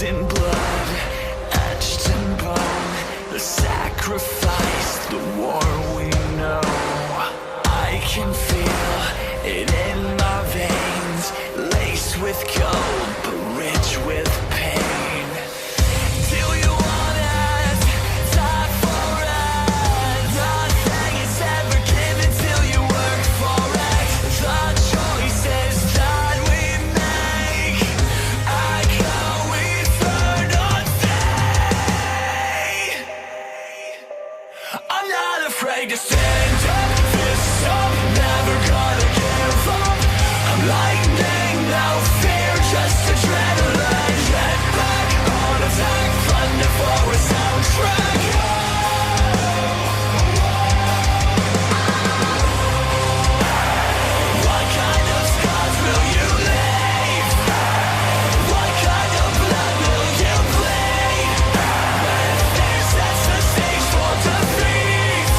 in blood, etched in bone, the sacrifice, the war we know. I can feel it in my veins, laced with gold, but rich with pain. Do you want it? Die for it. Nothing is ever given till you work for it. The choices that we make echo eternity. I'm not afraid to stand up, fist up, never gonna give up. I'm lightning, no fear, just adrenaline. Get back on attack, thunder for a soundtrack. What kind of scars will you leave? What kind of blood will you bleed? When fear sets the stage for defeat,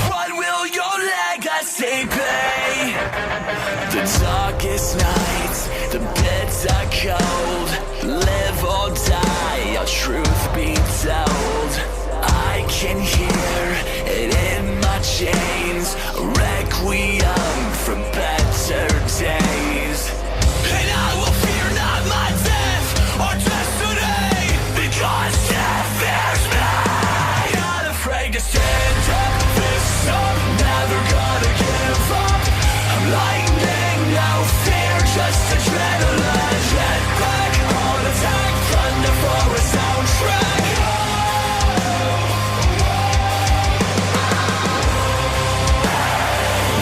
what will your legacy be? The darkest nights, the beds are cold. Live or die, our truth be told. I can hear it in my chains, a requiem for better days. And I will fear not my death or destiny, because death fears me. Not afraid to stand up, fist up, never gonna give up. I'm lightning, no fear, just adrenaline. Get back on attack, thunder for a soundtrack.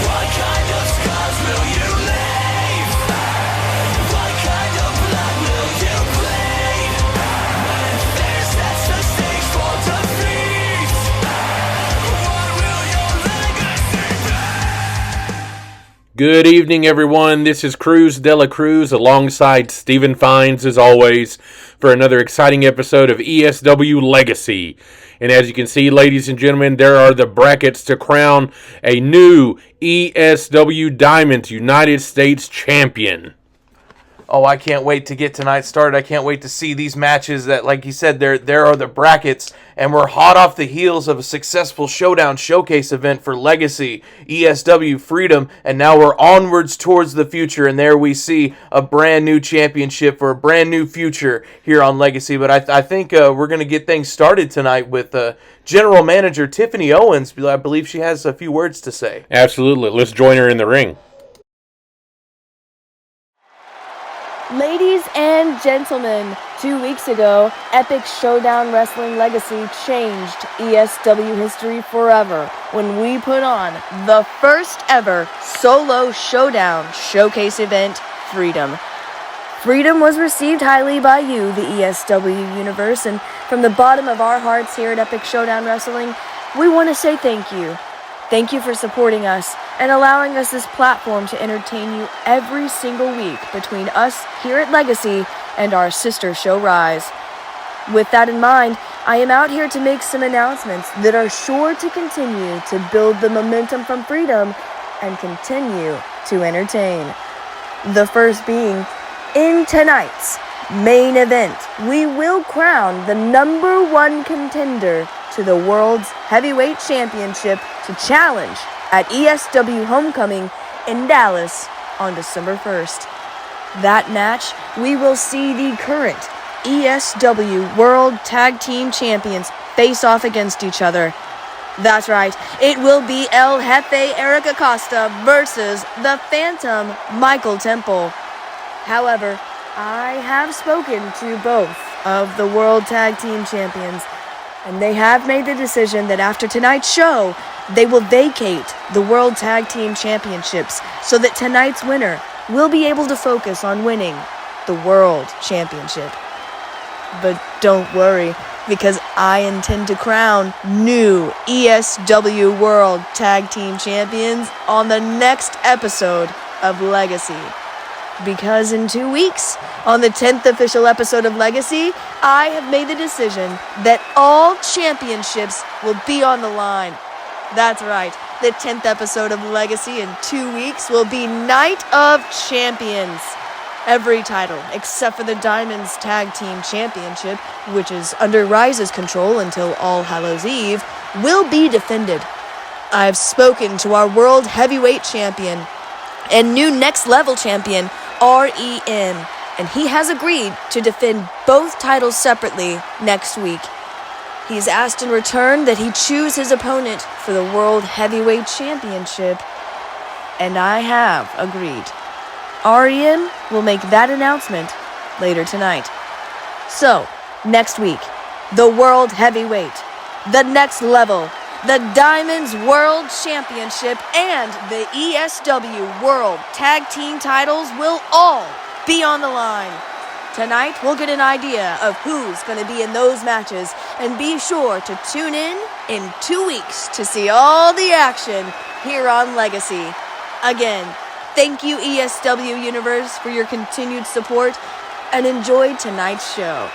What kind of scars will you leave? What kind of blood will you bleed? When fear sets the stage for defeat, what will your legacy be? Good evening, everyone. This is Cruz Cruz alongside Stephen Fiennes, as always, for another exciting episode of ESW Legacy. And as you can see, ladies and gentlemen, there are the brackets to crown a new ESW Diamonds United States Champion. Oh, I can't wait to get tonight started. I can't wait to see these matches that, like you said, there are the brackets, and we're hot off the heels of a successful Showdown Showcase event for Legacy, ESW, Freedom, and now we're onwards towards the future, and there we see a brand new championship for a brand new future here on Legacy. But I think we're going to get things started tonight with General Manager Tiffany Owens. I believe she has a few words to say. Absolutely. Let's join her in the ring. Ladies and gentlemen, 2 weeks ago, Epic Showdown Wrestling Legacy changed ESW history forever when we put on the first ever solo Showdown Showcase Event, Freedom. Freedom was received highly by you, the ESW universe, and from the bottom of our hearts here at Epic Showdown Wrestling, we want to say thank you. Thank you for supporting us and allowing us this platform to entertain you every single week between us here at Legacy and our sister show Rise. With that in mind, I am out here to make some announcements that are sure to continue to build the momentum from Freedom and continue to entertain. The first being, in tonight's main event, we will crown the number one contender to the World's Heavyweight Championship to challenge at ESW Homecoming in Dallas on December 1st. That match, we will see the current ESW World Tag Team Champions face off against each other. That's right, it will be El Jefe Arik Acosta versus the Phantom Michael Temple. However, I have spoken to both of the World Tag Team Champions, and they have made the decision that after tonight's show, they will vacate the World Tag Team Championships so that tonight's winner will be able to focus on winning the World Championship. But don't worry, because I intend to crown new ESW World Tag Team Champions on the next episode of Legacy. Because in 2 weeks, on the 10th official episode of Legacy, I have made the decision that all championships will be on the line. That's right, the 10th episode of Legacy in 2 weeks will be Night of Champions. Every title, except for the Diamonds Tag Team Championship, which is under Rise's control until All Hallows Eve, will be defended. I've spoken to our World Heavyweight Champion and new Next Level Champion, REM, and he has agreed to defend both titles separately next week. He's asked in return that he choose his opponent for the World Heavyweight Championship, and I have agreed. REM will make that announcement later tonight. So, next week, the World Heavyweight, the Next Level, the Diamonds World Championship, and the ESW World Tag Team titles will all be on the line. Tonight, we'll get an idea of who's going to be in those matches, and be sure to tune in 2 weeks to see all the action here on Legacy. Again, thank you, ESW Universe, for your continued support, and enjoy tonight's show.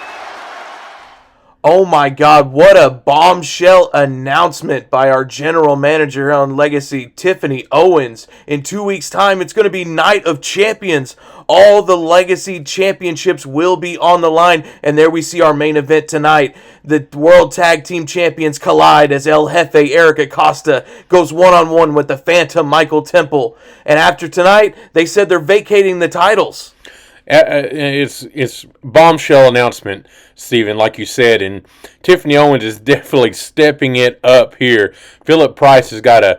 Oh my God, what a bombshell announcement by our general manager on Legacy, Tiffany Owens. In 2 weeks' time, it's going to be Night of Champions. All the Legacy championships will be on the line, and there we see our main event tonight. The World Tag Team Champions collide as El Jefe, Arik Acosta, goes one-on-one with the Phantom, Michael Temple. And after tonight, they said they're vacating the titles. It's bombshell announcement, Steven, like you said, and Tiffany Owens is definitely stepping it up here. Philip Price he's going to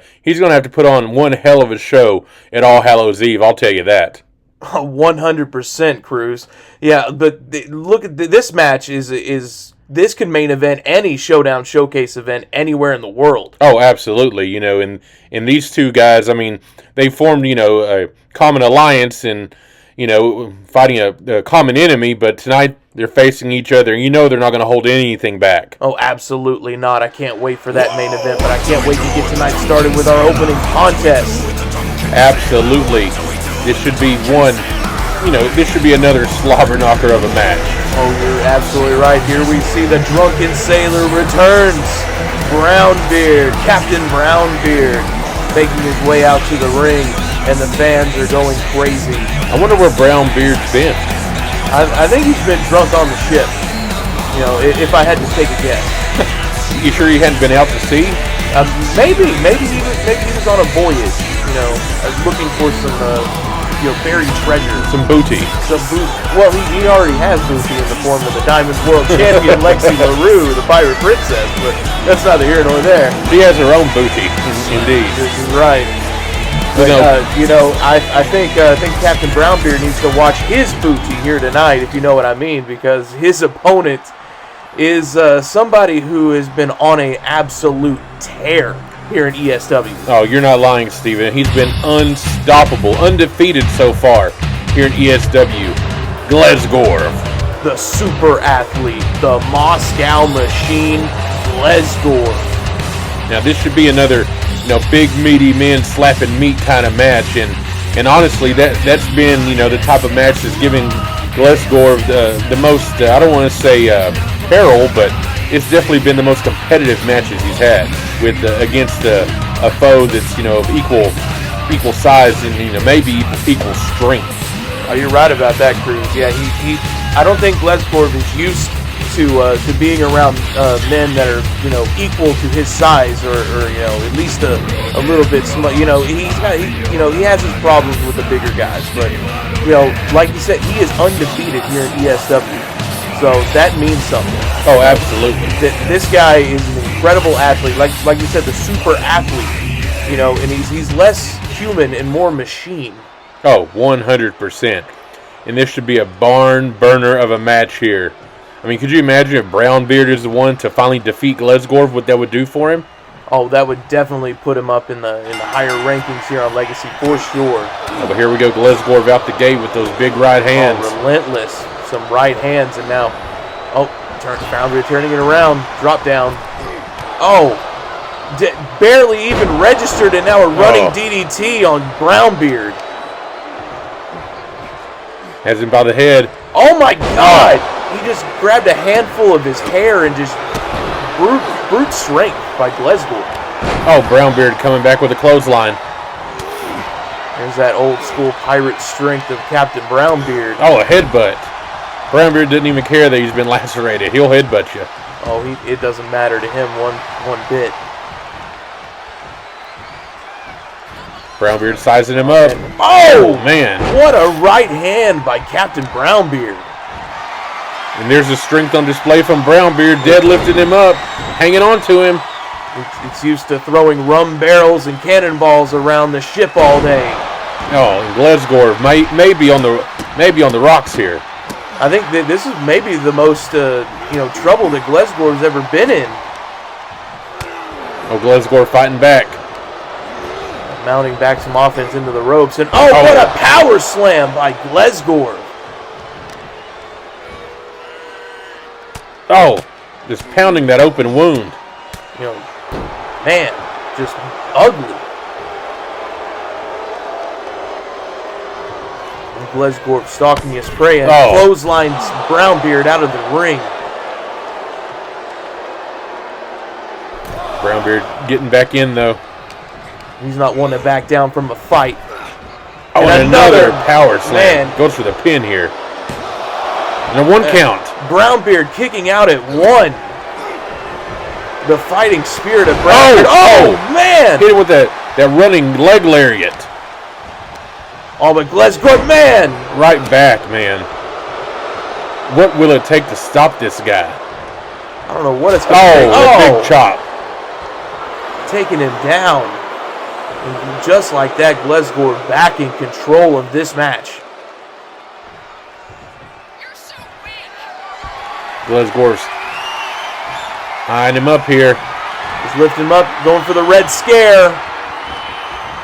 have to put on one hell of a show at All Hallows Eve, I'll tell you that. 100%, Cruz. Yeah, but look at this match this could main event any Showdown Showcase event anywhere in the world. Oh, absolutely. And these two guys, I mean, they formed, a common alliance and, fighting a common enemy, but tonight they're facing each other. They're not going to hold anything back. Oh, absolutely not. I can't wait for that main event, but I can't wait to get tonight started with our opening contest. Absolutely. This should be this should be another slobber knocker of a match. Oh, you're absolutely right. Here we see the Drunken Sailor returns. Brownbeard, Captain Brownbeard, making his way out to the ring, and the fans are going crazy. I wonder where Brownbeard's been. I think he's been drunk on the ship, if I had to take a guess. You sure he hadn't been out to sea? Maybe he was on a voyage, looking for some, buried treasure. Some booty. Well, he already has booty in the form of the Diamonds World Champion, Lexi LaRue, the Pirate Princess, but that's neither here nor there. She has her own booty, indeed. This is right. But, I think Captain Brownbeard needs to watch his booty here tonight, if you know what I mean, because his opponent is somebody who has been on an absolute tear here in ESW. Oh, you're not lying, Steven. He's been unstoppable, undefeated so far here in ESW. Glesgorv. The super athlete, the Moscow machine, Glesgorv. Now, this should be another big meaty men slapping meat kind of match, and honestly, that's been the type of match that's giving Glesgorv the most. I don't want to say peril, but it's definitely been the most competitive matches he's had with against a foe that's of equal size and maybe equal strength. Oh, you're right about that, Cruz. Yeah, he I don't think Glesgorv is used to being around men that are equal to his size or at least a little bit small. He has his problems with the bigger guys, but like you said, he is undefeated here in ESW, so that means something. Oh, absolutely. This guy is an incredible athlete, like you said, the super athlete. And he's less human and more machine. Oh, 100%. And this should be a barn burner of a match here. I mean, could you imagine if Brownbeard is the one to finally defeat Glesgorv, what that would do for him? Oh, that would definitely put him up in the higher rankings here on Legacy for sure. Oh, but here we go, Glesgorv out the gate with those big right hands. Oh, relentless. Some right hands, and now, Brownbeard turning it around. Drop down. Oh, barely even registered, and now a running DDT on Brownbeard. Has him by the head. Oh my God! He just grabbed a handful of his hair and just brute strength by Glesgorv. Oh, Brownbeard coming back with a clothesline. There's that old school pirate strength of Captain Brownbeard. Oh, a headbutt. Brownbeard didn't even care that he's been lacerated. He'll headbutt you. Oh, it doesn't matter to him one bit. Brownbeard sizing him up. Oh, man. What a right hand by Captain Brownbeard. And there's the strength on display from Brownbeard, deadlifting him up, hanging on to him. It's used to throwing rum barrels and cannonballs around the ship all day. Oh, and Glesgore may be on the rocks here. I think that this is maybe the most trouble that Glesgore's ever been in. Oh, Glesgore fighting back. Mounting back some offense into the ropes, and what a power slam by Glesgore. Oh, just pounding that open wound. Man, just ugly. And Glesgore stalking his prey and clotheslines Brownbeard out of the ring. Brownbeard getting back in though. He's not one to back down from a fight. Oh, and another power slam. Man. Goes for the pin here. And a 1 count. Brownbeard kicking out at 1. The fighting spirit of Brownbeard. Man! Hit it with that running leg lariat. Oh, but Glesgore, man! Right back, man. What will it take to stop this guy? I don't know what it's going to take. Oh, big chop. Taking him down. And just like that, Glesgore back in control of this match. Glesgore's eyeing him up here. He's lifting him up, going for the Red Scare.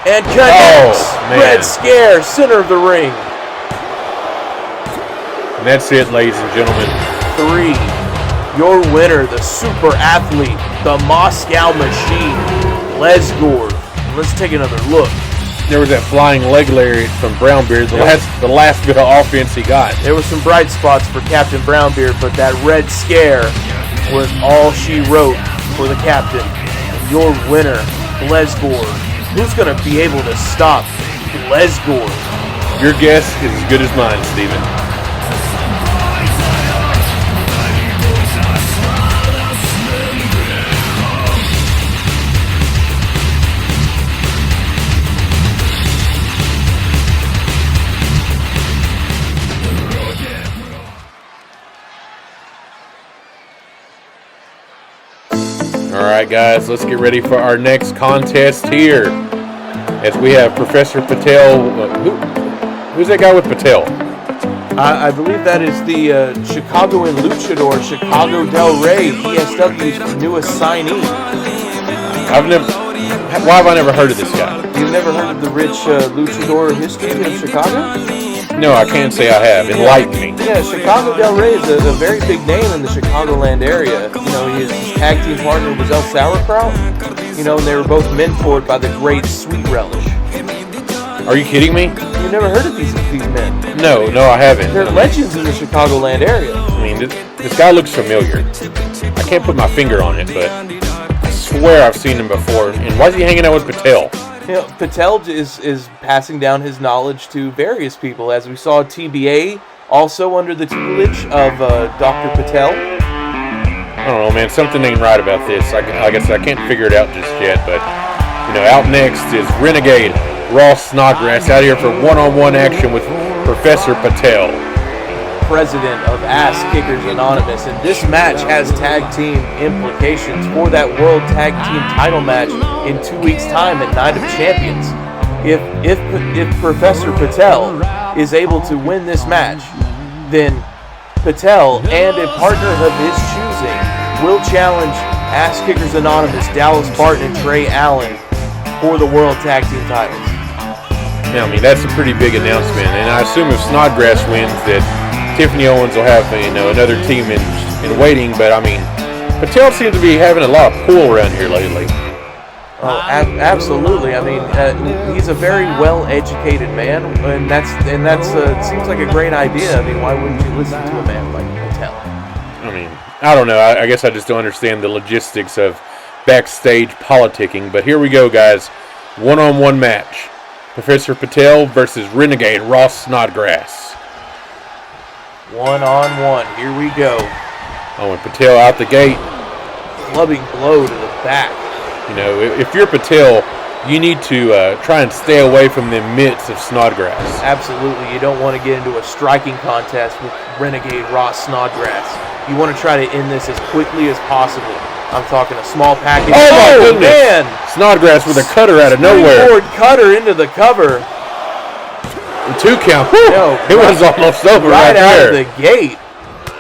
And connects. Red Scare, center of the ring. And that's it, ladies and gentlemen. 3. Your winner, the super athlete, the Moscow Machine, Glesgore. Let's take another look. There was that flying leg lariat from Brownbeard, the last bit of offense he got. There were some bright spots for Captain Brownbeard, but that Red Scare was all she wrote for the captain. Your winner, Glesgore. Who's going to be able to stop Glesgore? Your guess is as good as mine, Steven. Alright guys, let's get ready for our next contest here. As we have Professor Patel. Who's that guy with Patel? I believe that is the Chicagoan luchador, Chicago Del Rey, ESW's newest signee. Why have I never heard of this guy? You've never heard of the rich luchador history of Chicago? No, I can't say I have. Enlighten me. Yeah, Chicago Del Rey is a very big name in the Chicagoland area. His tag team partner was El Sauerkraut. And they were both mentored by the great Sweet Relish. Are you kidding me? You've never heard of these men? No, I haven't. They're legends in the Chicagoland area. I mean, this guy looks familiar. I can't put my finger on it, but I swear I've seen him before. And why is he hanging out with Patel? Patel is passing down his knowledge to various people, as we saw TBA also under the tutelage of Dr. Patel. I don't know, man. Something ain't right about this. Like I said, I can't figure it out just yet. But out next is Renegade Ross Snodgrass out here for one-on-one action with Professor Patel, president of Ass Kickers Anonymous, and this match has tag team implications for that World Tag Team title match in 2 weeks' time at Night of Champions. If Professor Patel is able to win this match, then Patel and a partner of his choosing will challenge Ass Kickers Anonymous, Dallas Barton and Trey Allen for the World Tag Team titles. Now, I mean, that's a pretty big announcement, and I assume if Snodgrass wins that Tiffany Owens will have another team in waiting, but I mean, Patel seems to be having a lot of pull around here lately. Oh, absolutely. I mean, he's a very well-educated man, and that's seems like a great idea. I mean, why wouldn't you listen to a man like Patel? I mean, I don't know. I guess I just don't understand the logistics of backstage politicking. But here we go, guys. One-on-one match. Professor Patel versus Renegade Ross Snodgrass. 1-on-1. Here we go. Oh, and Patel out the gate. Clubbing blow to the back. You know, if you're Patel, you need to try and stay away from the mitts of Snodgrass. Absolutely. You don't want to get into a striking contest with Renegade Ross Snodgrass. You want to try to end this as quickly as possible. I'm talking a small package. Oh, my goodness. Man! Snodgrass with a cutter out of nowhere. Springboard cutter into the cover. And 2 count. No, it was almost over right out there. of the gate.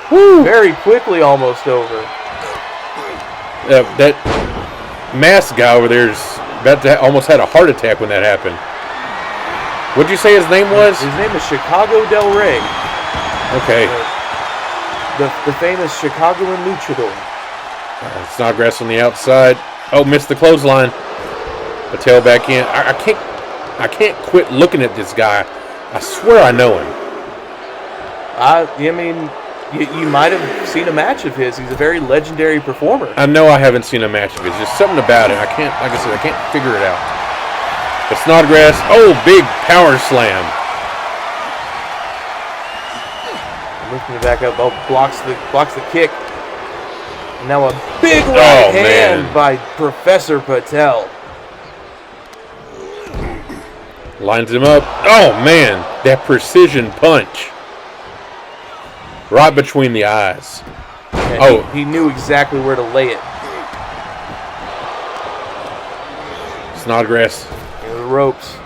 Woo. Very quickly almost over. That masked guy over there is about to almost had a heart attack when that happened. What'd you say his name was? His name is Chicago Del Rey. Okay. The famous Chicagoan luchador. Snodgrass on the outside. Oh, missed the clothesline. Patel back in. I can't quit looking at this guy. I swear I know him. I mean, you might have seen a match of his. He's a very legendary performer. I know I haven't seen a match of his. There's something about it. I can't, like I said, I can't figure it out. But Snodgrass, oh, big power slam. Lifting it back up. Oh, blocks the kick. Now a big right hand by Professor Patel. Lines him up. Oh, man. That precision punch. Right between the eyes. And he knew exactly where to lay it. Snodgrass. Into the ropes.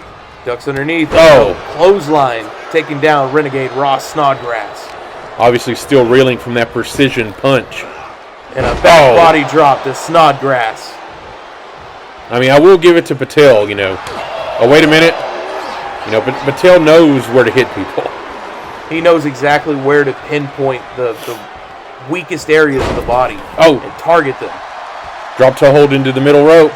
Ducks underneath. Oh. Clothesline. Taking down Renegade Ross Snodgrass. Obviously still reeling from that precision punch. And a back body drop to Snodgrass. I mean, I will give it to Patel, you know. Oh, wait a minute. You know, but Patel knows where to hit people. He knows exactly where to pinpoint the weakest areas of the body. Oh. And target them. Drop toe hold into the middle rope.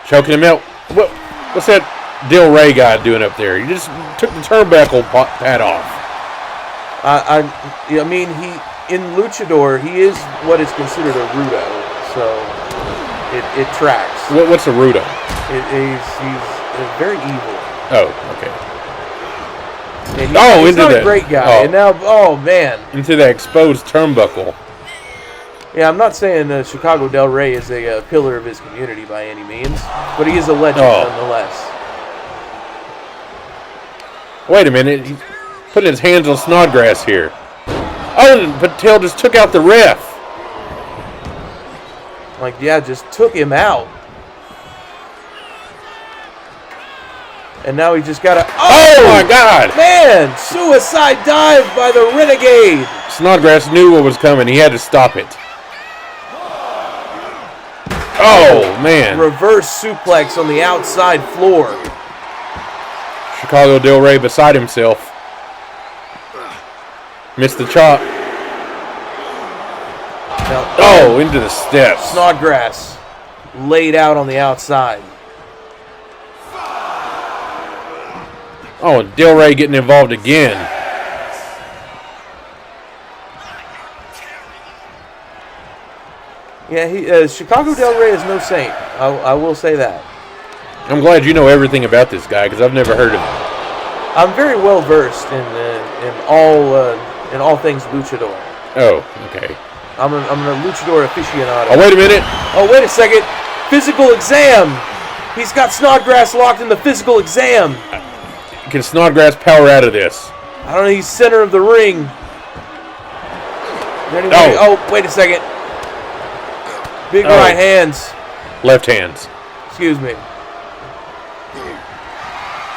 Choking him out. What's that Del Rey guy doing up there? He just took the turnbuckle pad off. I mean, in Luchador, he is what is considered a rudo, so it tracks. What's a rudo? He's very evil. Oh, okay. And he's into not that. a great guy. Oh. And now, oh man. Into that exposed turnbuckle. Yeah, I'm not saying Chicago Del Rey is a pillar of his community by any means, but he is a legend nonetheless. Wait a minute. He's putting his hands on Snodgrass here. Oh, and Patel just took out the ref. Like, yeah, just took him out. And now he just got a... Oh my God! Man! Suicide dive by the Renegade! Snodgrass knew what was coming. He had to stop it. Oh, man. Reverse suplex on the outside floor. Chicago Del Rey beside himself. Missed the chop. Now, into the steps. Snodgrass laid out on the outside. Oh, and Del Rey getting involved again. Yeah, Chicago Del Rey is no saint. I will say that. I'm glad you know everything about this guy because I've never heard of him. I'm very well versed in all things luchador. Oh, okay. I'm a luchador aficionado. Oh, wait a minute. Oh, wait a second. Physical exam. He's got Snodgrass locked in the physical exam. Can Snodgrass power out of this? I don't know. He's center of the ring. Oh, wait a second. Big right hands. Left hands. Excuse me.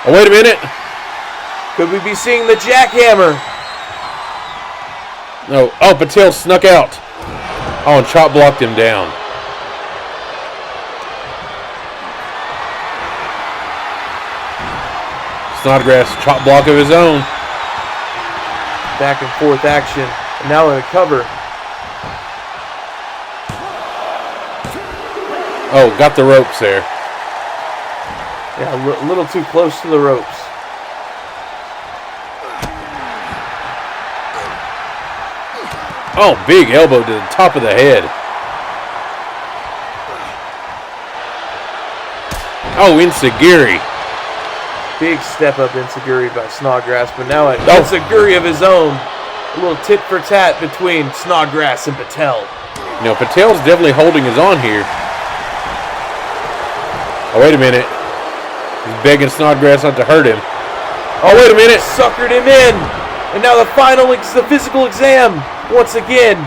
Oh, wait a minute. Could we be seeing the jackhammer? No. Oh, Patel snuck out. Oh, and chop blocked him down. Snodgrass, chop block of his own. Back and forth action. And now in a cover. Oh, got the ropes there. Yeah, a little too close to the ropes. Oh, big elbow to the top of the head. Oh, Insagiri. Big step up Insagiri by Snodgrass, but now an Insagiri of his own. A little tit for tat between Snodgrass and Patel. You know, Patel's definitely holding his own here. Oh, wait a minute. He's begging Snodgrass not to hurt him. Oh, wait a minute. Suckered him in. And now the physical exam once again.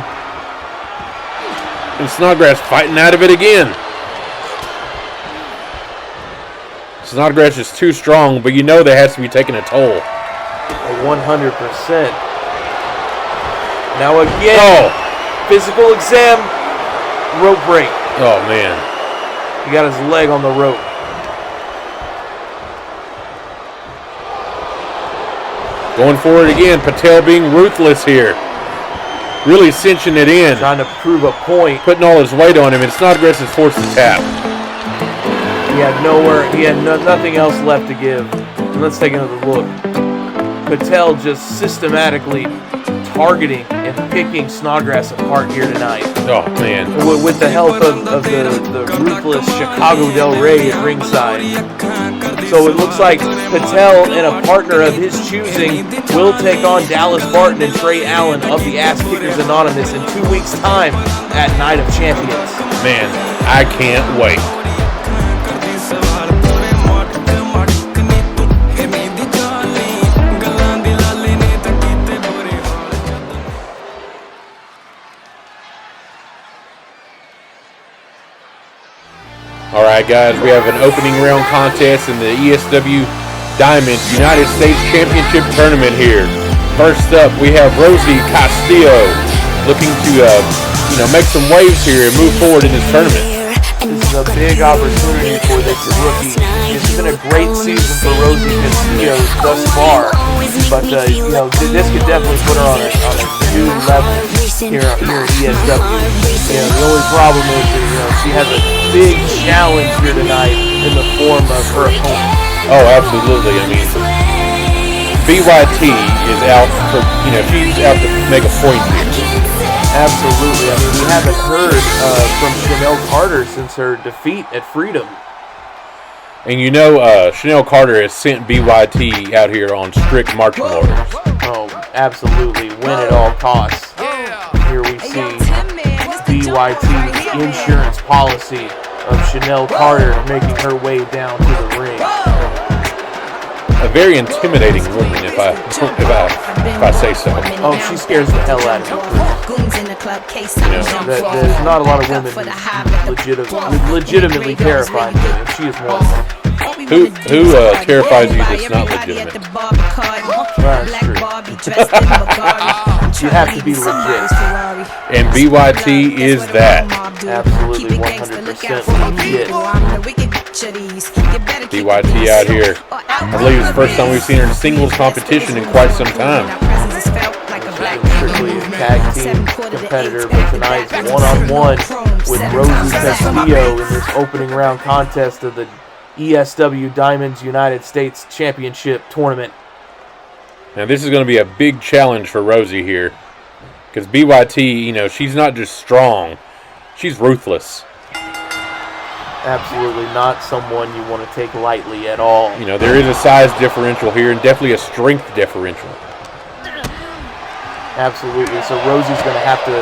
And Snodgrass fighting out of it again. Snodgrass is too strong, but you know that has to be taking a toll. 100%. Now again, physical exam, rope break. Oh, man. He got his leg on the rope. Going for it again. Patel being ruthless here. Really cinching it in. Trying to prove a point. Putting all his weight on him, and Snodgrass is forced to tap. He had nothing else left to give. And let's take another look. Patel just systematically targeting and picking Snodgrass apart here tonight. Oh, man. With the help of the ruthless Chicago Del Rey at ringside. So it looks like Patel and a partner of his choosing will take on Dallas Barton and Trey Allen of the Ass Kickers Anonymous in 2 weeks' time at Night of Champions. Man, I can't wait. Alright guys, we have an opening round contest in the ESW Diamonds United States Championship Tournament here. First up, we have Rosie Castillo looking to make some waves here and move forward in this tournament. This is a big opportunity for this rookie. It's been a great season for Rosie Castillo thus far, but this could definitely put her on a new level here at ESW. The only problem is that she has a big challenge here tonight in the form of her opponent. Oh, absolutely. I mean, BYT is out for she's out to make a point here. Absolutely. I mean, we haven't heard from Chanel Carter since her defeat at Freedom. And Chanel Carter has sent BYT out here on strict marching orders. Oh, absolutely. Win at all costs. Here we see BYT's insurance policy of Chanel Carter making her way down to the ring. A very intimidating woman, if I say so. Oh, she scares the hell out of me. There's not a lot of women legitimately terrifying me, and she is one of them. Who terrifies you that's not legitimate? That's true. You have to be legit. And BYT is that. Absolutely 100% legit. BYT out here. I believe it's the first time we've seen her in singles competition in quite some time. Strictly a tag team competitor, but tonight's one-on-one with Rosie Castillo in this opening round contest of the ESW Diamonds United States Championship Tournament. Now this is going to be a big challenge for Rosie here, because BYT, she's not just strong, she's ruthless. Absolutely not someone you want to take lightly at all. There is a size differential here and definitely a strength differential. Absolutely. So Rosie's going to have to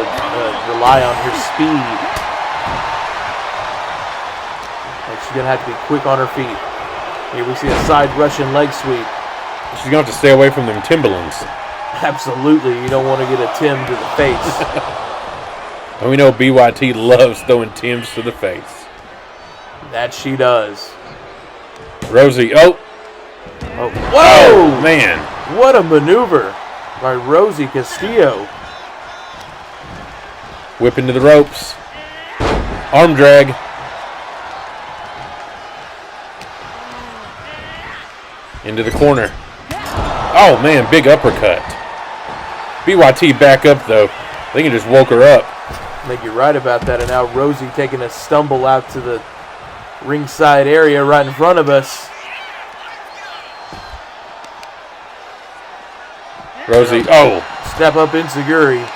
rely on her speed. And she's going to have to be quick on her feet. Here we see a side Russian leg sweep. She's going to have to stay away from them Timberlands. Absolutely. You don't want to get a Tim to the face. And we know BYT loves throwing Tims to the face. That she does. Rosie, oh. Whoa! Man. What a maneuver by Rosie Castillo. Whip into the ropes. Arm drag. Into the corner. Oh, man, big uppercut. BYT back up, though. I think he just woke her up. I think you're right about that. And now Rosie taking a stumble out to the ringside area right in front of us. Rosie, Step up Insaguri.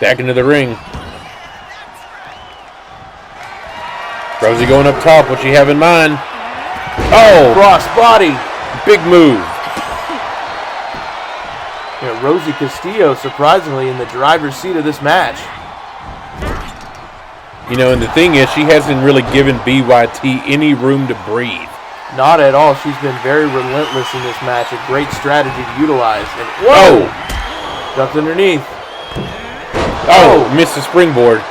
Back into the ring. Rosie going up top. What you have in mind? Oh, Cross body. big move. Yeah, Rosie Castillo, surprisingly, in the driver's seat of this match. You know, and the thing is, she hasn't really given BYT any room to breathe. Not at all. She's been very relentless in this match. A great strategy to utilize. And whoa! Ducked underneath. Oh, missed the springboard.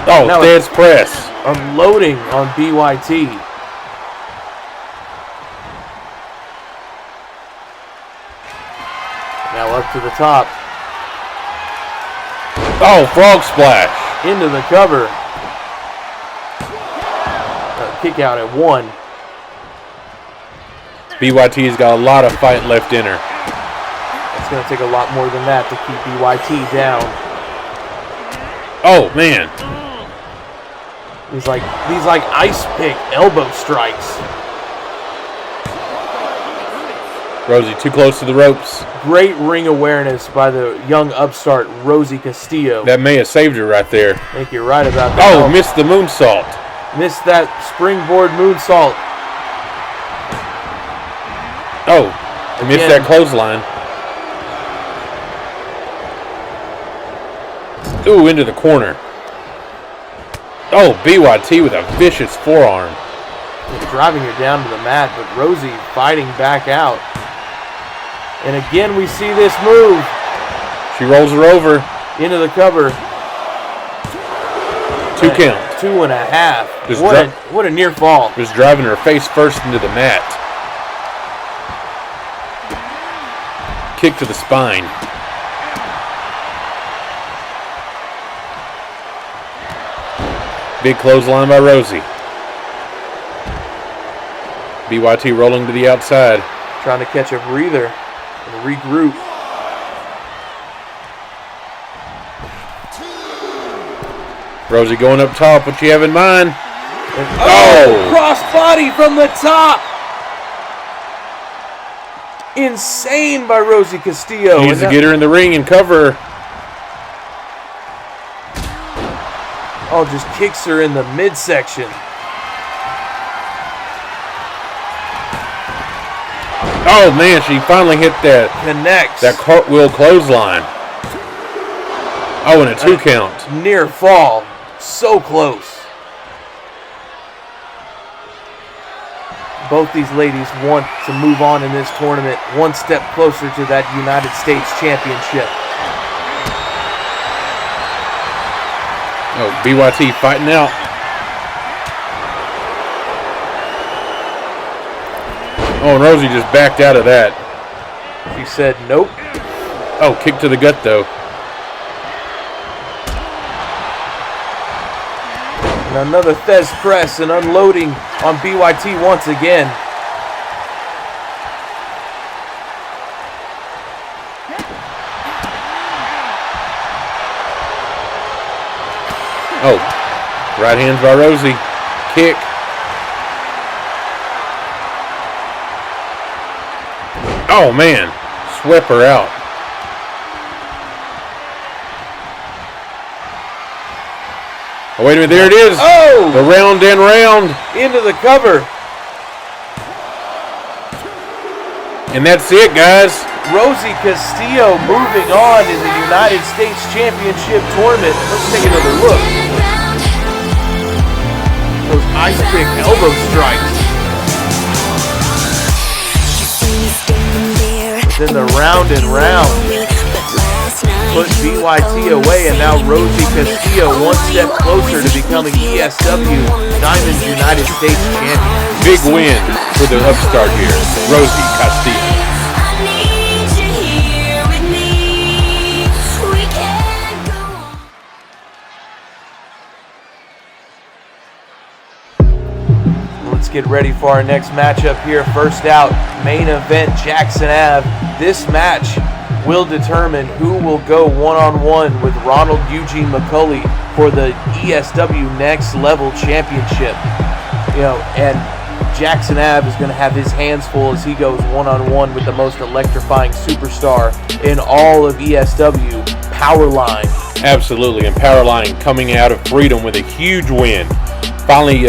Oh, Now Thad's press. Unloading on BYT. Now up to the top. Oh, frog splash. Into the cover. Kick out at 1. BYT's got a lot of fight left in her. It's going to take a lot more than that to keep BYT down. Oh, man. These like ice pick elbow strikes. Rosie too close to the ropes. Great ring awareness by the young upstart Rosie Castillo. That may have saved her right there. I think you're right about that. Oh, missed the moonsault. Missed that springboard moonsault. Oh, missed that clothesline. Ooh, into the corner. Oh, BYT with a vicious forearm. Driving her down to the mat, but Rosie fighting back out. And again, we see this move. She rolls her over. Into the cover. 2 count. 2.5. What a near fall. Just driving her face first into the mat. Kick to the spine. Big clothesline by Rosie. BYT rolling to the outside. Trying to catch a breather and regroup. Rosie going up top. What you have in mind? And cross body from the top. Insane by Rosie Castillo. She needs to get her in the ring and cover her. Oh, just kicks her in the midsection. Oh, man, she finally hit that. Connects. That cartwheel clothesline. Oh, and a 2 count. Near fall. So close. Both these ladies want to move on in this tournament one step closer to that United States Championship. Oh, BYT fighting out. Oh, and Rosie just backed out of that. She said nope. Oh, kick to the gut, though. And another Thez press and unloading on BYT once again. Oh, right hands by Rosie. Kick. Oh, man. Swept her out. Oh, wait a minute. There it is. Oh! The round and round. Into the cover. And that's it, guys. Rosie Castillo moving on in the United States Championship tournament. Let's take another look. Those ice pick elbow strikes. Then the round and round put BYT away, and now Rosie Castillo one step closer to becoming ESW Diamonds United States champion. Big win for the upstart here, Rosie Castillo. Get ready for our next matchup here. First out, main event, Jackson Ave. This match will determine who will go one-on-one with Ronald Eugene McCulley for the ESW Next Level Championship. You know, and Jackson Ave is going to have his hands full as he goes one-on-one with the most electrifying superstar in all of ESW, Powerline, Absolutely, and Powerline coming out of Freedom with a huge win. Finally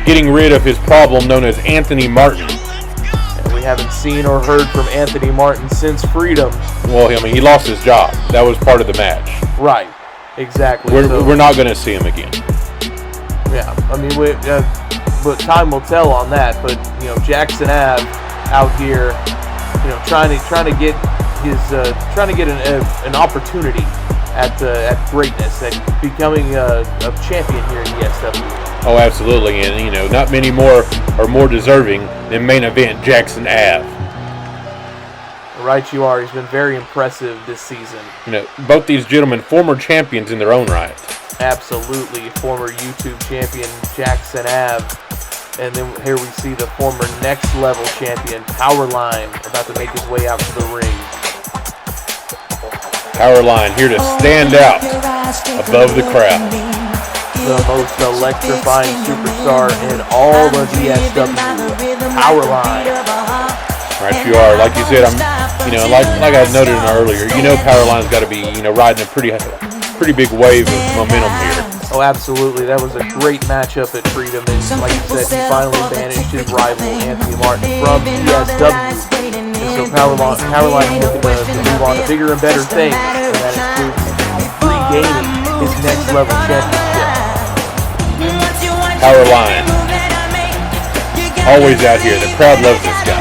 getting rid of his problem known as Anthony Martin. And we haven't seen or heard from Anthony Martin since Freedom. Well, I mean, he lost his job. That was part of the match. Right, exactly. We're not going to see him again. Yeah, I mean, but time will tell on that. But Jackson Ave out here, trying to get an opportunity at greatness and becoming a champion here in ESW. Oh, absolutely, and not many more are more deserving than main event Jackson Ave. Right, you are. He's been very impressive this season. Both these gentlemen former champions in their own right. Absolutely, former YouTube champion Jackson Ave, and then here we see the former next level champion Powerline about to make his way out to the ring. Powerline here to stand out above the crowd. The most electrifying superstar in all of ESW, Powerline. Right, you are. Like you said, like I noted earlier, Powerline's got to be, riding a pretty big wave of momentum here. Oh, absolutely. That was a great matchup at Freedom, and like you said, he finally banished his rival Anthony Martin from ESW. And so Powerline is looking to move on to bigger and better things, and that includes regaining his next level championship. Powerline, always out here. The crowd loves this guy.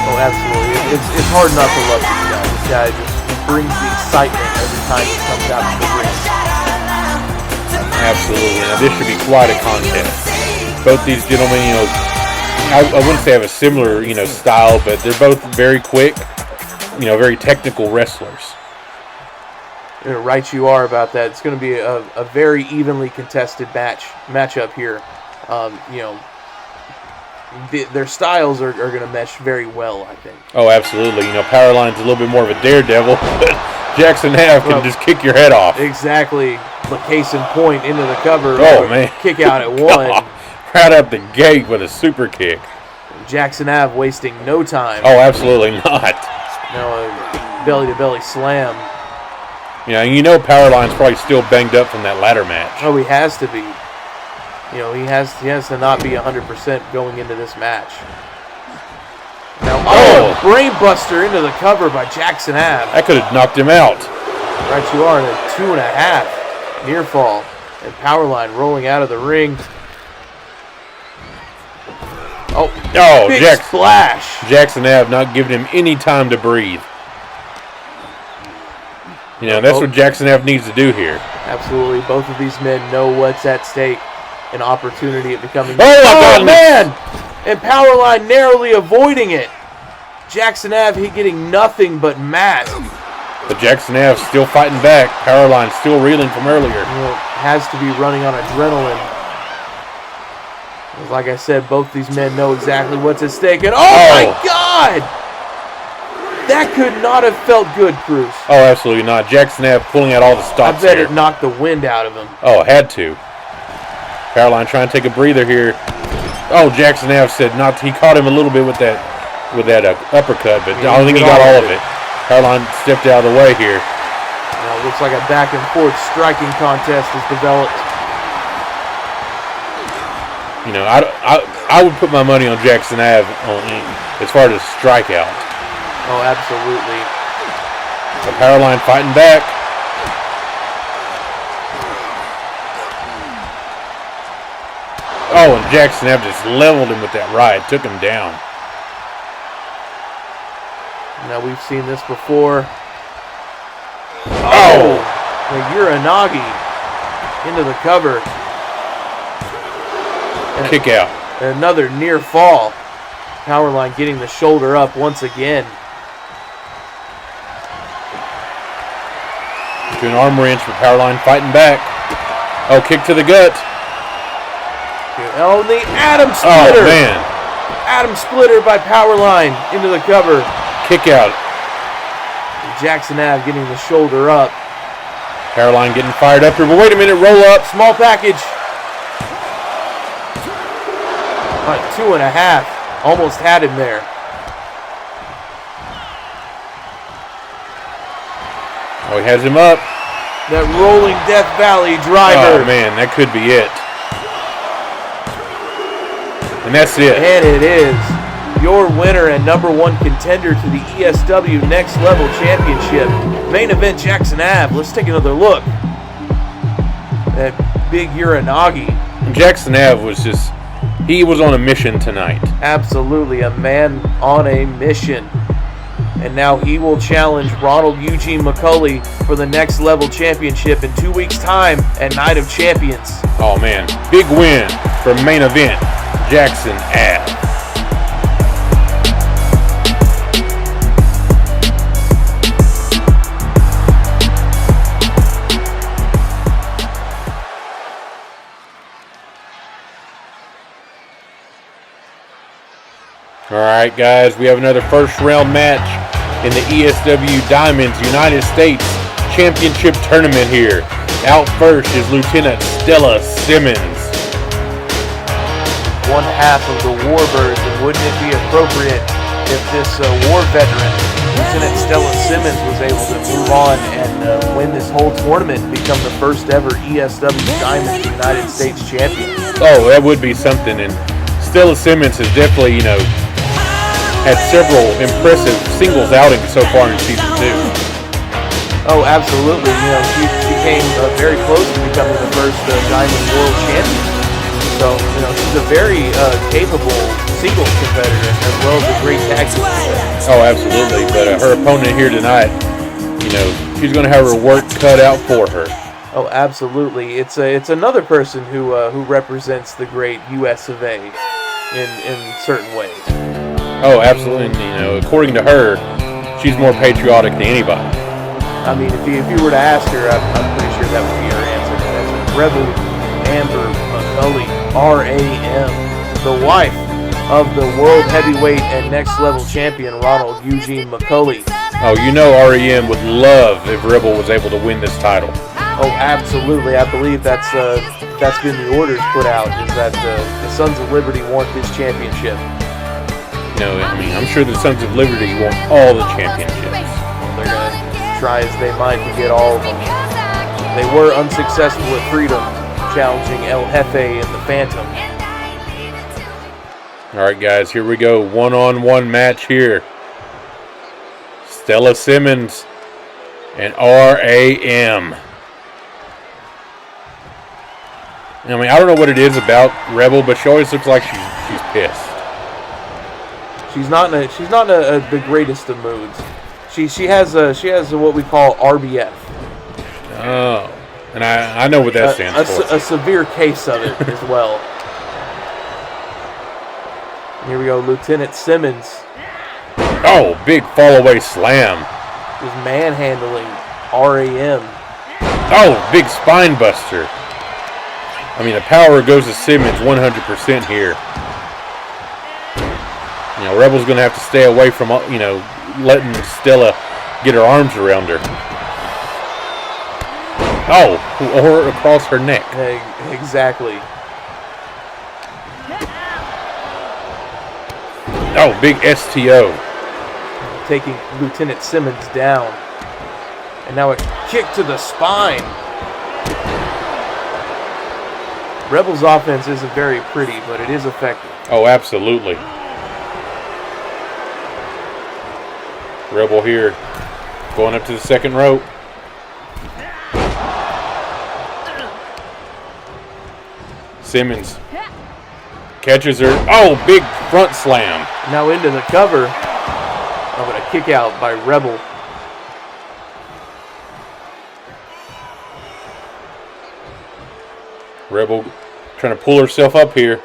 Oh, absolutely. It's hard not to love this guy. This guy just brings the excitement every time he comes out to the ring. Absolutely. Now this should be quite a contest. Both these gentlemen, I wouldn't say have a similar, style, but they're both very quick, very technical wrestlers. You're right, you are about that. It's going to be a very evenly contested matchup here. Their styles are going to mesh very well, I think. Oh, absolutely. Powerline's a little bit more of a daredevil, but Jackson Ave can just kick your head off. Exactly. But case in point, into the cover. Oh, man. Kick out at one. Right out the gate with a super kick. Jackson Ave wasting no time. Oh, absolutely not. A belly-to-belly slam. Powerline's probably still banged up from that ladder match. Oh, he has to be. He has to not be 100% going into this match. Now, brain buster into the cover by Jackson Ave. That could have knocked him out. Right, you are in a 2.5 near fall, and Powerline rolling out of the ring. Big splash. Jackson Ave not giving him any time to breathe. That's what Jackson Ave needs to do here. Absolutely. Both of these men know what's at stake. An opportunity at becoming... Oh, man! And Powerline narrowly avoiding it. Jackson Ave, he getting nothing but mat. But Jackson Ave still fighting back. Powerline still reeling from earlier. Has to be running on adrenaline. Like I said, both these men know exactly what's at stake. And my God! That could not have felt good, Cruz. Oh, absolutely not. Jackson Ave pulling out all the stops. I bet it knocked the wind out of him. Oh, had to. Powerline trying to take a breather here. Oh, Jackson Ave said not. He caught him a little bit with that uppercut, but I don't think he got all of it. Powerline stepped out of the way here. Looks like a back and forth striking contest has developed. I would put my money on Jackson Ave as far as strikeout. Oh, absolutely. So Powerline fighting back. Oh, and Jackson Ave just leveled him with that right, took him down. Now we've seen this before. Oh! The Uranagi into the cover. Kick out. Another near fall. Powerline getting the shoulder up once again. To an arm wrench for Powerline fighting back. Oh, kick to the gut. Oh, the Adam Splitter. Oh, man. Adam Splitter by Powerline into the cover. Kick out. Jackson Ave getting the shoulder up. Powerline getting fired up here. But wait a minute, roll up. Small package. 2.5. Almost had him there. Oh, he has him up. That rolling Death Valley driver. Oh, man, that could be it. And that's it. And it is. Your winner and number one contender to the ESW Next Level Championship. Main event Jackson Ave. Let's take another look. That big Uranagi. Jackson Ave was just, he was on a mission tonight. Absolutely, a man on a mission. And now he will challenge Ronald Eugene McCulley for the Next Level Championship in 2 weeks' time at Night of Champions. Oh, man. Big win for main event Jackson Ave. All right, guys, we have another first round match in the ESW Diamonds United States Championship Tournament here. Out first is Lieutenant Stella Simmons. One half of the Warbirds, and wouldn't it be appropriate if this war veteran, Lieutenant Stella Simmons, was able to move on and win this whole tournament and become the first ever ESW Diamonds United States champion? Oh, that would be something, and Stella Simmons has definitely, had several impressive singles outings so far in Season 2. Oh, absolutely. She came very close to becoming the first Diamond World Champion. So, she's a very capable singles competitor as well as a great tag team competitor. Oh, absolutely. But her opponent here tonight, she's going to have her work cut out for her. Oh, absolutely. It's another person who represents the great US of A in certain ways. Oh, absolutely. According to her, she's more patriotic than anybody. I mean, if you were to ask her, I'm pretty sure that would be her answer. That's Rebel Amber McCulley, RAM, the wife of the World Heavyweight and Next Level Champion Ronald Eugene McCulley. Oh, REM would love if Rebel was able to win this title. Oh, absolutely. I believe that's been the orders put out, is that the Sons of Liberty want this championship. I'm sure the Sons of Liberty want all the championships. They're going to try as they might to get all of them. They were unsuccessful at Freedom, challenging El Jefe and the Phantom. All right, guys, here we go. One-on-one match here. Stella Simmons and RAM. I don't know what it is about Rebel, but she always looks like she's pissed. She's not in the greatest of moods. She has what we call RBF. Oh, and I know what that stands for. A severe case of it as well. Here we go, Lieutenant Simmons. Oh, big fall-away slam. Is manhandling RAM. Oh, big spine buster. The power goes to Simmons 100% here. Rebel's going to have to stay away from, letting Stella get her arms around her. Oh, or across her neck. Exactly. Oh, big STO. Taking Lieutenant Simmons down. And now a kick to the spine. Rebel's offense isn't very pretty, but it is effective. Oh, absolutely. Rebel here, going up to the second rope. Simmons catches her. Oh, big front slam. Now into the cover. Oh, but a kick out by Rebel. Rebel trying to pull herself up here.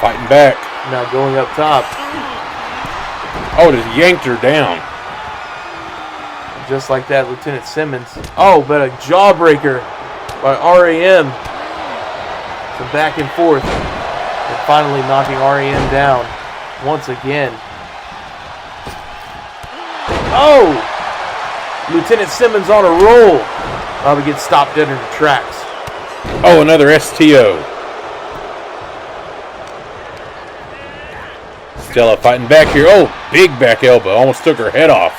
Fighting back. Now going up top. Oh, just yanked her down. Just like that, Lieutenant Simmons. Oh, but a jawbreaker by RAM. Some back and forth. And finally knocking RAM down once again. Oh! Lieutenant Simmons on a roll. Probably gets stopped dead in the tracks. Oh, another STO. Stella fighting back here. Oh, big back elbow. Almost took her head off.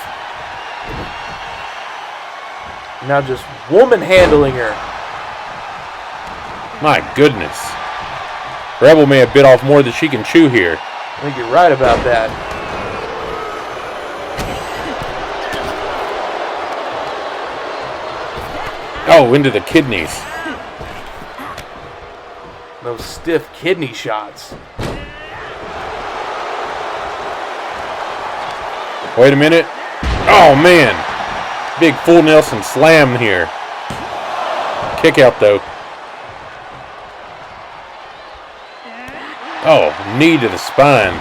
Now just woman handling her. My goodness. Rebel may have bit off more than she can chew here. I think you're right about that. Oh, into the kidneys. Those stiff kidney shots. Wait a minute. Oh, man. Big full Nelson slam here. Kick out, though. Oh, knee to the spine.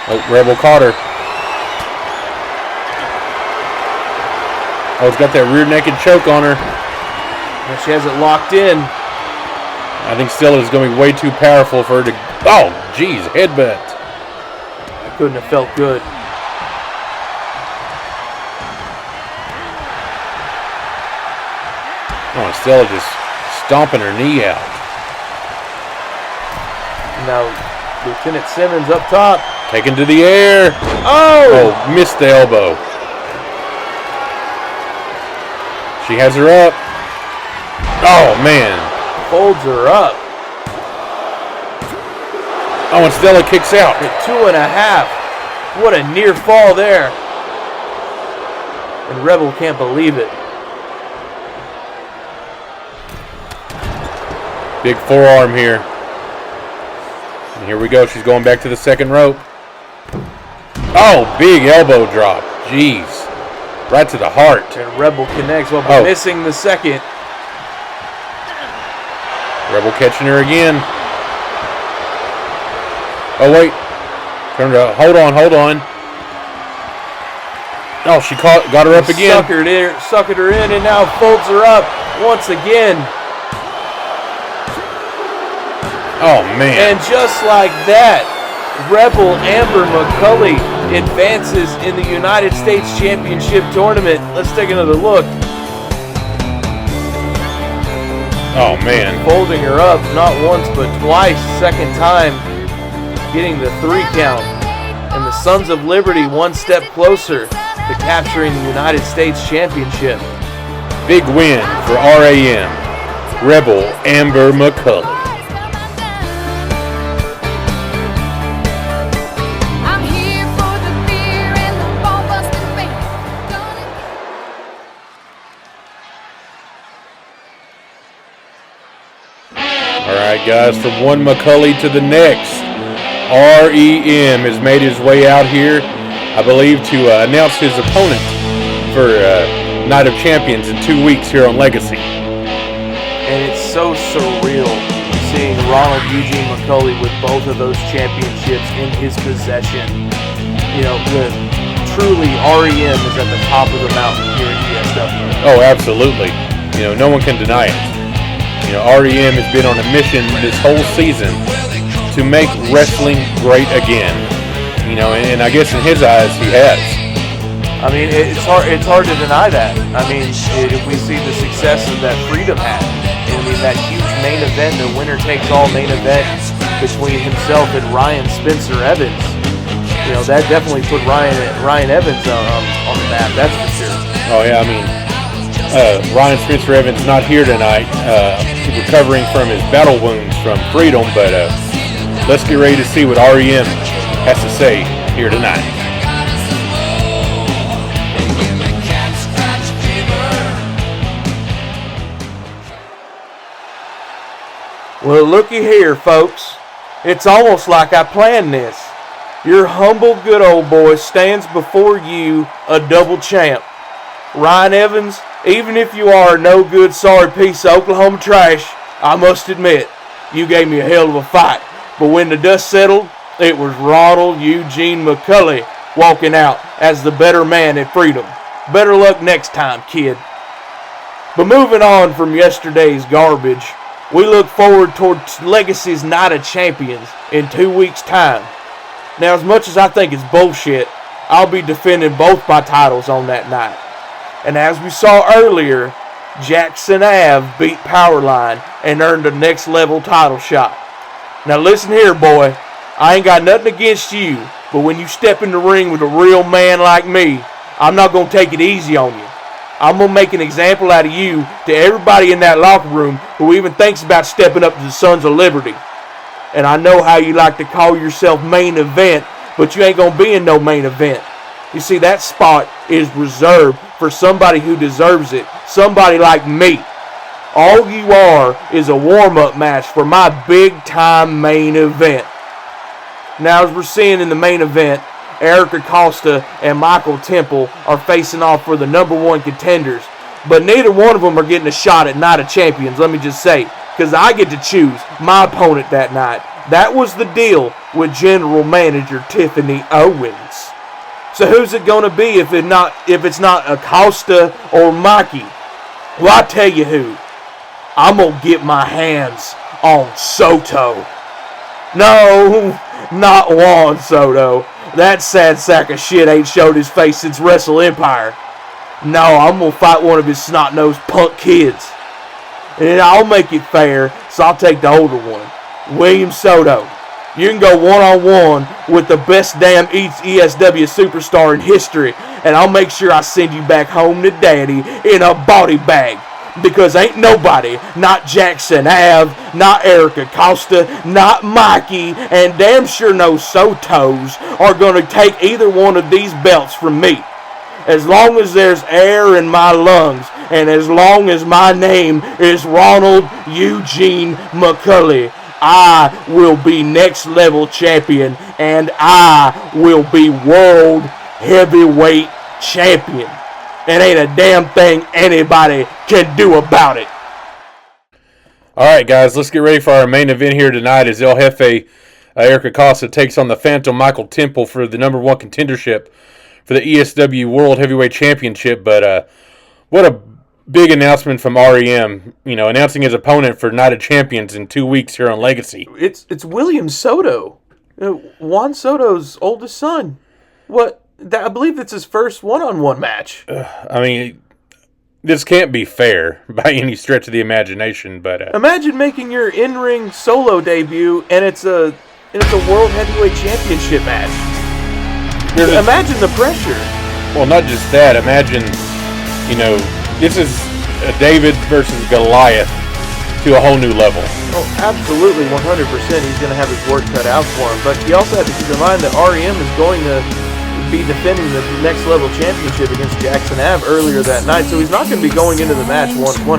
Oh, Rebel caught her. Oh, it's got that rear naked choke on her. And she has it locked in. I think still it's going to be way too powerful for her to... Oh, geez, headbutt. That couldn't have felt good. Oh, and Stella just stomping her knee out. Now, Lieutenant Simmons up top. Taken to the air. Oh! Oh, missed the elbow. She has her up. Oh, man. Folds her up. Oh, and Stella kicks out. At 2.5. What a near fall there. And Rebel can't believe it. Big forearm here. And here we go. She's going back to the second rope. Oh, big elbow drop. Jeez. Right to the heart. And Rebel connects while missing the second. Rebel catching her again. Oh, wait. Hold on. Oh, she got her up again. Suckered her in and now folds her up once again. Oh, man. And just like that, Rebel Amber McCulley advances in the United States Championship Tournament. Let's take another look. Oh, man. Folding her up not once but twice. Second time getting the 3 count. And the Sons of Liberty one step closer to capturing the United States Championship. Big win for RAM. Rebel Amber McCulley. I'm here for the beer and the ball-busting band. All right, guys, from one McCulley to the next. REM has made his way out here, I believe, to announce his opponent for Night of Champions in 2 weeks here on Legacy. And it's so surreal seeing Ronald Eugene McCulley with both of those championships in his possession. You know, truly REM is at the top of the mountain here at ESW. Oh, absolutely. You know, no one can deny it. You know, REM has been on a mission this whole season to make wrestling great again. You know, and I guess in his eyes, he has. I mean, it's hard to deny that. I mean, if we see the success of that Freedom hat, I mean, that huge main event, the winner-takes-all main event between himself and Ryan Spencer Evans, you know, that definitely put Ryan Evans on the map, that's for sure. Oh, yeah, I mean, Ryan Spencer Evans not here tonight, recovering from his battle wounds from Freedom, but let's get ready to see what REM has to say here tonight. Well, looky here, folks. It's almost like I planned this. Your humble good old boy stands before you a double champ. Ryan Evans, even if you are a no good, sorry piece of Oklahoma trash, I must admit, you gave me a hell of a fight. But when the dust settled, it was Ronald Eugene McCulley walking out as the better man at Freedom. Better luck next time, kid. But moving on from yesterday's garbage, we look forward toward Legacy's Night of Champions in 2 weeks' time. Now, as much as I think it's bullshit, I'll be defending both my titles on that night. And as we saw earlier, Jackson Ave beat Powerline and earned a next level title shot. Now listen here, boy. I ain't got nothing against you, But when you step in the ring with a real man like me, I'm not going to take it easy on you. I'm going to make an example out of you to everybody in that locker room who even thinks about stepping up to the Sons of Liberty. And I know how you like to call yourself main event, but you ain't going to be in no main event. You see, that spot is reserved for somebody who deserves it, somebody like me. All you are is a warm-up match for my big-time main event. Now, as we're seeing in the main event, Arik Acosta and Michael Temple are facing off for the number one contenders. But neither one of them are getting a shot at Night of Champions, let me just say. Because I get to choose my opponent that night. That was the deal with General Manager Tiffany Owens. So who's it going to be if it's not Acosta or Mikey? Well, I tell you who. I'm going to get my hands on Soto. No, not Juan Soto. That sad sack of shit ain't showed his face since Wrestle Empire. No, I'm going to fight one of his snot-nosed punk kids. And I'll make it fair, so I'll take the older one. William Soto. You can go one-on-one with the best damn ESW superstar in history, and I'll make sure I send you back home to daddy in a body bag. Because ain't nobody, not Jackson Ave, not Arik Acosta, not Mikey, and damn sure no Sotos are going to take either one of these belts from me. As long as there's air in my lungs, and as long as my name is Ronald Eugene McCulley, I will be next level champion, and I will be world heavyweight champion. And ain't a damn thing anybody can do about it. All right, guys, let's get ready for our main event here tonight as El Jefe, Arik Acosta, takes on the Phantom Michael Temple for the number one contendership for the ESW World Heavyweight Championship. But what a big announcement from REM, announcing his opponent for Night of Champions in 2 weeks here on Legacy. It's William Soto, Juan Soto's oldest son. I believe that's his first one-on-one match. This can't be fair by any stretch of the imagination, but imagine making your in-ring solo debut and it's a World Heavyweight Championship match. Imagine the pressure. Well, not just that. Imagine, this is a David versus Goliath to a whole new level. Oh, absolutely, 100%. He's going to have his work cut out for him. But you also have to keep in mind that REM is going to be defending the next level championship against Jackson Ave earlier that night, so he's not going to be going into the match 100%.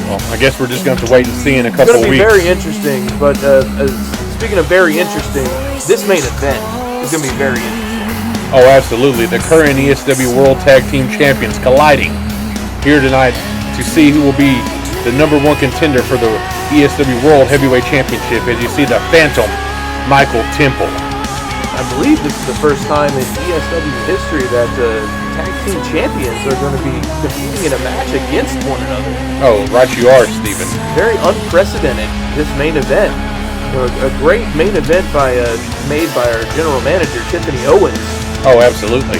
Well, I guess we're just going to have to wait and see in a couple of weeks. It's going to be very interesting, but speaking of very interesting, this main event is going to be very interesting. Oh, absolutely. The current ESW World Tag Team Champions colliding here tonight to see who will be the number one contender for the ESW World Heavyweight Championship as you see the Phantom Michael Temple. I believe this is the first time in ESW history that tag team champions are going to be competing in a match against one another. Oh, right you are, Steven. Very unprecedented, this main event. A great main event made by our general manager, Tiffany Owens. Oh, absolutely.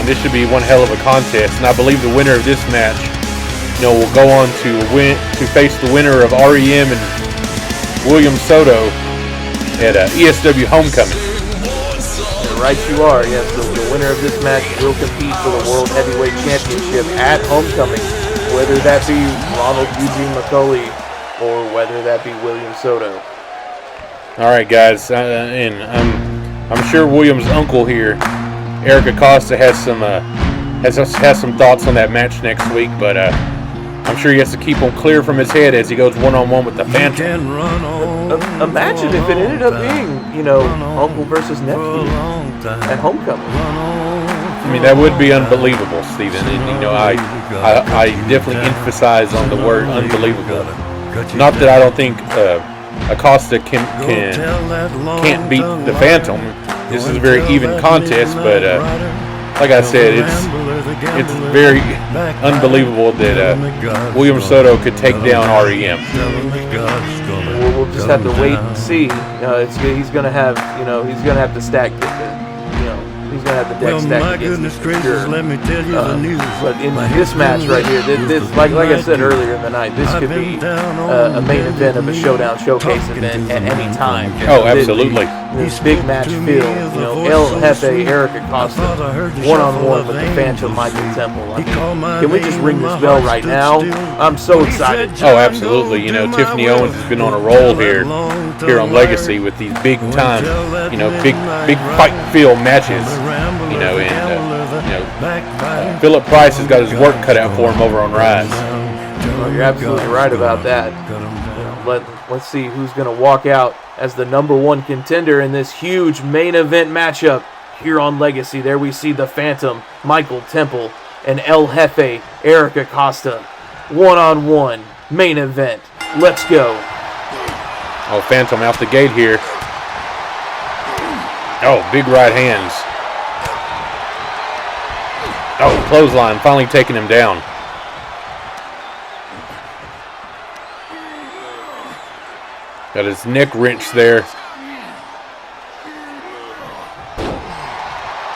This should be one hell of a contest, and I believe the winner of this match, will go on to face the winner of REM and William Soto at ESW Homecoming. Right you are, yes. The winner of this match will compete for the World Heavyweight Championship at Homecoming, whether that be Ronald Eugene McCulley or whether that be William Soto. All right, guys, and I'm sure William's uncle here, Arik Acosta, has some thoughts on that match next week, but I'm sure he has to keep them clear from his head as he goes one-on-one with the Phantom. Imagine if it ended up being, uncle versus nephew at Homecoming. That would be unbelievable, Steven. And, I definitely emphasize on the word unbelievable. Not that I don't think Acosta can't beat the Phantom. This is a very even contest, but like I said, it's very unbelievable that William Soto could take down REM. We'll just have to wait and see. He's going to have the stack. He's going to have the deck stacked against him, sure. But in this match right here, this like I said earlier in the night, this could be a main event of a Showdown Showcase event at any time. Oh, absolutely. this big match feel. You know, El Jefe, Arik Acosta, one-on-one with the Phantom Michael Temple. I mean, can we just ring this bell right now? I'm so excited. Oh, absolutely. You know, Tiffany Owens has been on a roll here on Legacy with these big time, you know, big fight feel matches. You know, and Philip Price has got his work cut out for him over on Rise. Well, you're absolutely right about that. Let's see who's going to walk out as the number one contender in this huge main event matchup here on Legacy. There we see the Phantom, Michael Temple, and El Jefe, Arik Acosta. One-on-one main event. Let's go. Oh, Phantom out the gate here. Oh, big right hands. Oh, clothesline, finally taking him down. Got his neck wrenched there.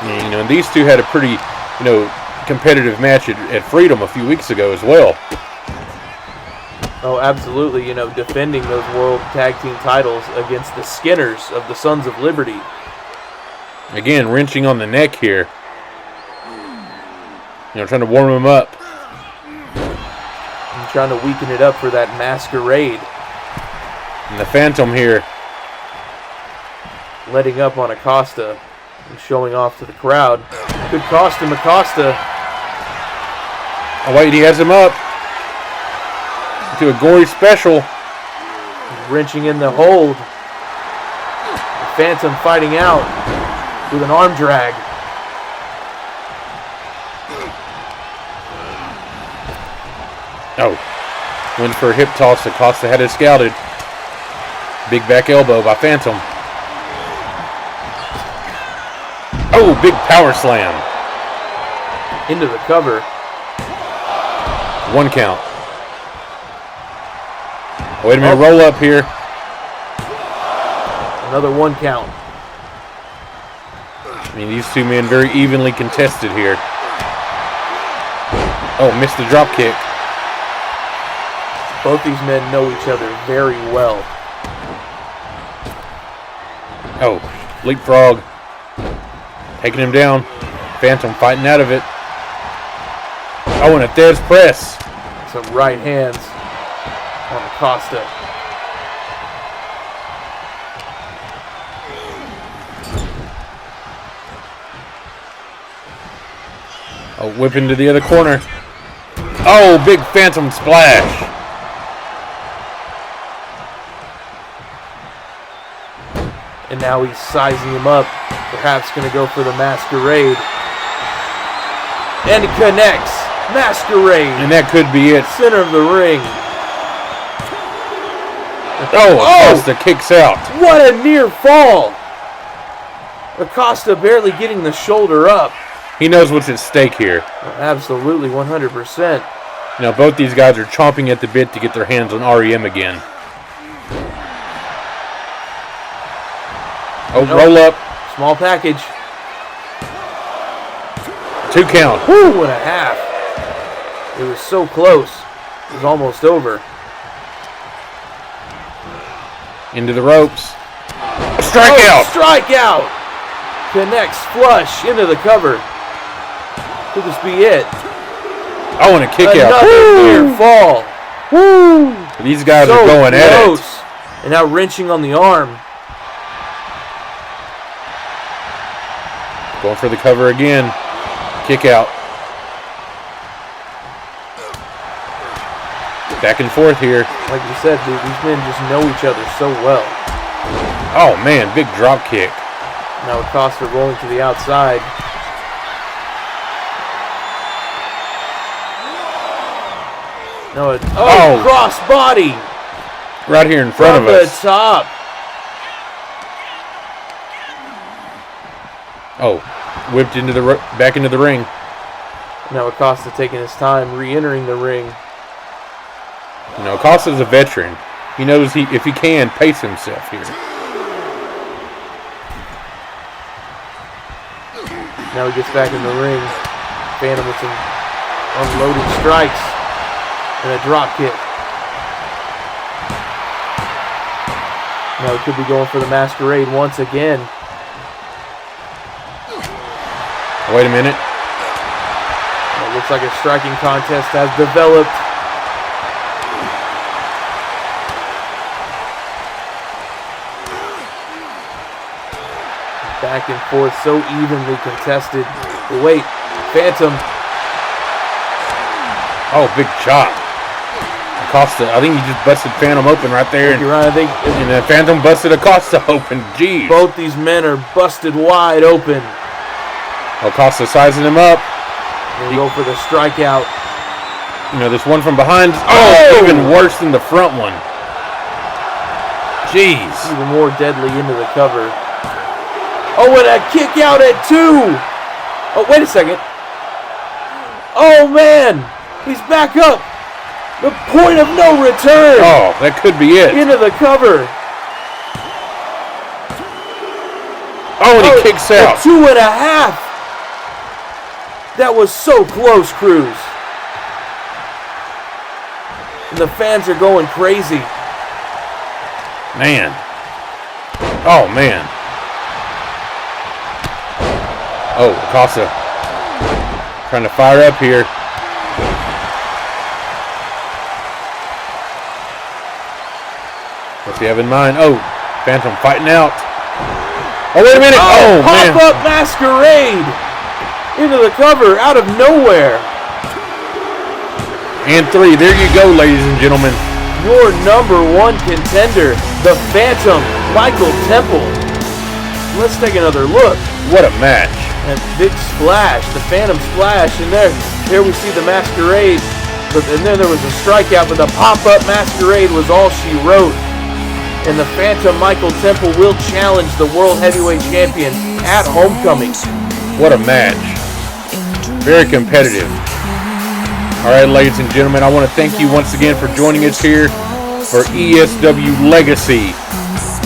You know, and these two had a pretty, you know, competitive match at Freedom a few weeks ago as well. Oh, absolutely. You know, defending those World Tag Team titles against the Skinners of the Sons of Liberty. Again, wrenching on the neck here. You know, trying to warm him up. And trying to weaken it up for that masquerade. And the Phantom here. Letting up on Acosta and showing off to the crowd. Could cost him Acosta. Oh, wait, he has him up. To a gory special. He's wrenching in the hold. The Phantom fighting out with an arm drag. Oh, went for a hip toss. Acosta had it scouted. Big back elbow by Phantom. Oh, big power slam. Into the cover. 1 count. Oh, wait a minute, roll up here. Another 1 count. I mean, these two men very evenly contested here. Oh, missed the drop kick. Both these men know each other very well. Oh, leapfrog. Taking him down. Phantom fighting out of it. Oh, and a Thesz press. Some right hands on Acosta. Oh, whip into the other corner. Oh, big Phantom splash. And now he's sizing him up. Perhaps going to go for the masquerade. And he connects. Masquerade. And that could be it. Center of the ring. Oh, Acosta kicks out. What a near fall. Acosta barely getting the shoulder up. He knows what's at stake here. Absolutely, 100%. You know, both these guys are chomping at the bit to get their hands on REM again. Oh, roll up. Small package. 2 count. 2.5. It was so close. It was almost over. Into the ropes. A strikeout. Oh, strikeout. Connects flush into the cover. Could this be it? Oh, and a kick out. Another near fall. These guys So are going close. at it. And now wrenching on the arm. Going for the cover again. Kick out. Back and forth here. Like you said, dude, these men just know each other so well. Oh, man, big drop kick. Now Acosta rolling to the outside. No, it's cross body Right here in front from of the us. top. Oh, whipped into the back into the ring. Now Acosta taking his time, re-entering the ring. You know, Acosta's a veteran. He knows if he can pace himself here. Now he gets back in the ring. Phantom with some unloaded strikes and a drop kick. Now, could be going for the Masquerade once again. Wait a minute. It looks like a striking contest has developed. Back and forth, so evenly contested. But wait, Phantom. Oh, big chop. Acosta, I think he just busted Phantom open right there. You're right, I think And then Phantom busted Acosta open. Jeez. both these men are busted wide open. Acosta sizing him up. They go for the strikeout. You know, this one from behind. Oh, even worse than the front one. Jeez. Even more deadly into the cover. Oh, and a kick out at 2. Oh, wait a second. Oh, man. He's back up. The point of no return. Oh, that could be it. Into the cover. Oh, and he kicks out. 2.5. That was so close, Cruz. And the fans are going crazy. Man. Oh, man. Oh, Acosta trying to fire up here. What's he have in mind? Oh, Phantom fighting out. Oh, wait a minute. Oh, man. Pop-up Masquerade into the cover out of nowhere. And 3. There you go, ladies and gentlemen. Your number 1 contender, the Phantom, Michael Temple. Let's take another look. What a match. And big splash, the Phantom splash, and here we see the Masquerade, and then there was a strikeout, but the pop-up Masquerade was all she wrote. And the Phantom Michael Temple will challenge the World Heavyweight Champion at Homecoming. What a match. Very competitive. All right, ladies and gentlemen, I want to thank you once again for joining us here for ESW Legacy.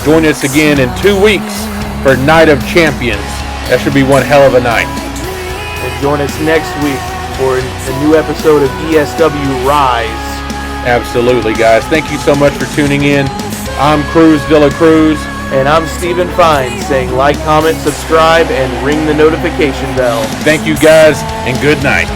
Join us again in 2 weeks for Night of Champions. That should be one hell of a night. And join us next week for a new episode of ESW Rise. Absolutely, guys. Thank you so much for tuning in. I'm Cruz de la Cruz. And I'm Stephen Fiennes saying like, comment, subscribe, and ring the notification bell. Thank you, guys, and good night.